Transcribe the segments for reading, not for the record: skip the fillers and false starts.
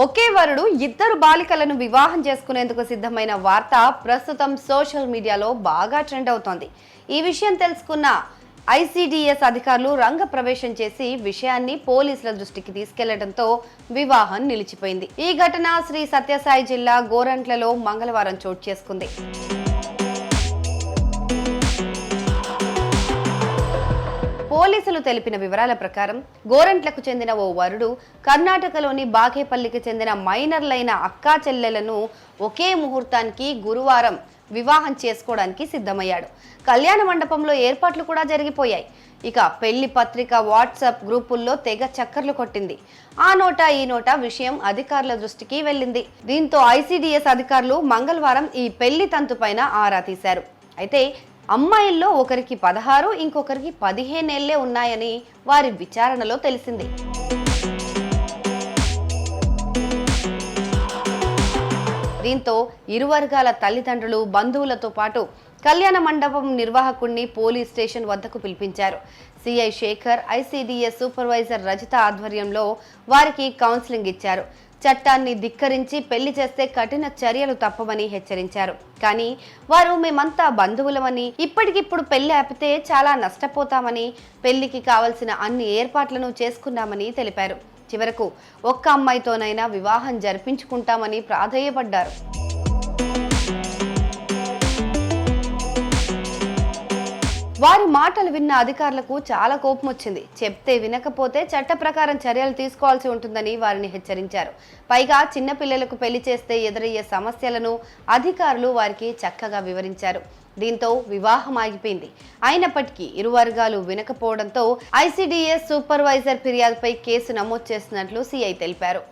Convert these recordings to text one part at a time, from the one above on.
ఒకే వరుడు ఇద్దరు బాలికలను వివాహం చేసుకునేందుకు సిద్ధమైన వార్త ప్రస్తుతం సోషల్ మీడియాలో బాగా ట్రెండ్ అవుతోంది. ఈ విషయం తెలుసుకున్న ఐసిడిఎస్ అధికారులు రంగప్రవేశం చేసి విషయాన్ని పోలీసుల దృష్టికి తీసుకెళ్లడంతో వివాహం నిలిచిపోయింది. ఈ ఘటన శ్రీ సత్యసాయి జిల్లా గోరంట్లలో మంగళవారం చోటు చేసుకుంది. పోలీసులు తెలిపిన వివరాల ప్రకారం గోరంట్లకు చెందిన ఓ వరుడు కర్ణాటకలోని బాగేపల్లికి చెందిన మైనర్లైన అక్కా చెల్లెలను ఒకే ముహూర్తానికి గురువారం వివాహం చేసుకోవడానికి సిద్ధమయ్యాడు. కళ్యాణ మండపంలో ఏర్పాట్లు కూడా జరిగిపోయాయి. ఇక పెళ్లి పత్రిక వాట్సాప్ గ్రూపుల్లో తెగ చక్కర్లు కొట్టింది. ఆ నోటా ఈ నోటా విషయం అధికారుల దృష్టికి వెళ్ళింది. దీంతో ఐసిడిఎస్ అధికారులు మంగళవారం ఈ పెళ్లి తంతుపైన ఆరా తీశారు. అయితే అమ్మాయిల్లో ఒకరికి 16, ఇంకొకరికి 15 ఏళ్లే ఉన్నాయని వారి విచారణలో తెలిసింది. దీంతో ఇరు వర్గాల తల్లిదండ్రులు, బంధువులతో పాటు కళ్యాణ మండపం నిర్వాహకుడిని పోలీస్ స్టేషన్ వద్దకు పిలిపించారు. CI Shekhar, ICDS supervisor Rajitha ఆధ్వర్యంలో వారికి కౌన్సిలింగ్ ఇచ్చారు. చట్టాన్ని ధిక్కరించి పెళ్లి చేస్తే కఠిన చర్యలు తప్పవని హెచ్చరించారు. కానీ వారు మేమంతా బంధువులమని, ఇప్పటికిప్పుడు పెళ్లి ఆపితే చాలా నష్టపోతామని, పెళ్లికి కావలసిన అన్ని ఏర్పాట్లను చేసుకున్నామని తెలిపారు. చివరకు ఒక్క అమ్మాయితోనైనా వివాహం జరిపించుకుంటామని ప్రాధేయపడ్డారు. వారి మాటలు విన్న అధికారులకు చాలా కోపం వచ్చింది. చెప్తే వినకపోతే చట్ట ప్రకారం చర్యలు తీసుకోవాల్సి ఉంటుందని వారిని హెచ్చరించారు. పైగా చిన్నపిల్లలకు పెళ్లి చేస్తే ఎదురయ్యే సమస్యలను అధికారులు వారికి చక్కగా వివరించారు. దీంతో వివాహం ఆగిపోయింది. అయినప్పటికీ ఇరు వర్గాలు వినకపోవడంతో ఐసిడిఎస్ సూపర్వైజర్ ఫిర్యాదుపై కేసు నమోదు చేసినట్లు సిఐ తెలిపారు.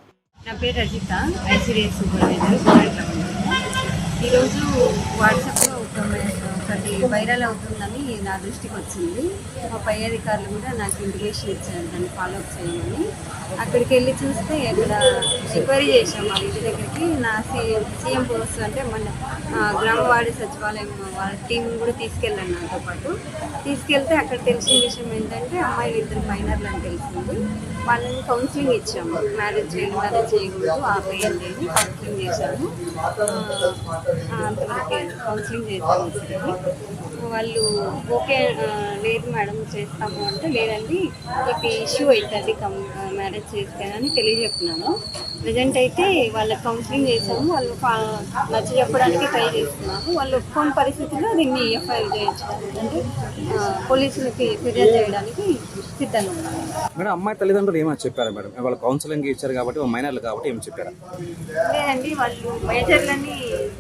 నా పేరు రజిత, ఐసిడిఎస్ సూపర్వైజర్. ఈరోజు వాట్సాప్లో ఒకటి వైరల్ అవుతుందని నా దృష్టికి వచ్చింది. మా పై అధికారులు కూడా నాకు ఇంటిమేషన్ ఇచ్చారు దాన్ని ఫాలోఅప్ చేయమని. అక్కడికి వెళ్ళి చూస్తే అక్కడ ఎంక్వైరీ చేశాం. మా ఇంటి దగ్గరికి నా సీఎం పోస్ట్ అంటే మన గ్రామవాడి సచివాలయం వాళ్ళ టీం కూడా తీసుకెళ్ళాను. నాతో పాటు తీసుకెళ్తే అక్కడ తెలిసిన విషయం ఏంటంటే అమ్మాయిలు ఇద్దరు మైనర్లు అని తెలిసింది. వాళ్ళని కౌన్సిలింగ్ ఇచ్చాము. మ్యారేజ్ చేయకూడదు, ఆపేయండి అని కౌన్సిలింగ్ చేశాము. అంతవరకు కౌన్సిలింగ్ చేశాము. వాళ్ళు ఓకే లేదు మేడం చేస్తాము అంటే, లేదండి మీకు ఇష్యూ అవుతుంది మ్యారేజ్ చేస్తే అని తెలియజెప్పినాము. ప్రజెంట్ అయితే వాళ్ళకి కౌన్సిలింగ్ చేసాము. వాళ్ళు నచ్చ చెప్పడానికి ట్రై చేస్తున్నాము. వాళ్ళు ఒప్పుకోని పరిస్థితుల్లో దీన్ని ఎఫ్ఐఆర్ చేయొచ్చు అంటే పోలీసులకి ఫిర్యాదు చేయడానికి సిద్ధంగా ఉన్నాము. మేడం, అమ్మాయి తల్లిదండ్రులు ఏమని చెప్పారు మేడం? వాళ్ళు కౌన్సిలింగ్ ఇచ్చారు కాబట్టి మైనర్లు కాబట్టి ఏమి చెప్పారా? లేదండి, వాళ్ళు మేజర్లని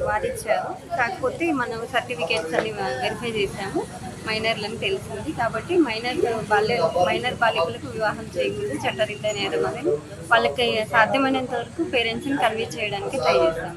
వాదించారు. కాకపోతే మనం సర్టిఫికేట్స్ అని వెరిఫై చేశాము. మైనర్లని తెలిసింది కాబట్టి మైనర్ బాలికలకు వివాహం చేయకూడదు, చట్టరీత్యా నేరం అనేది వాళ్ళకి సాధ్యమైనంత వరకు పేరెంట్స్ని కన్విన్స్ చేయడానికి ట్రై చేస్తాము.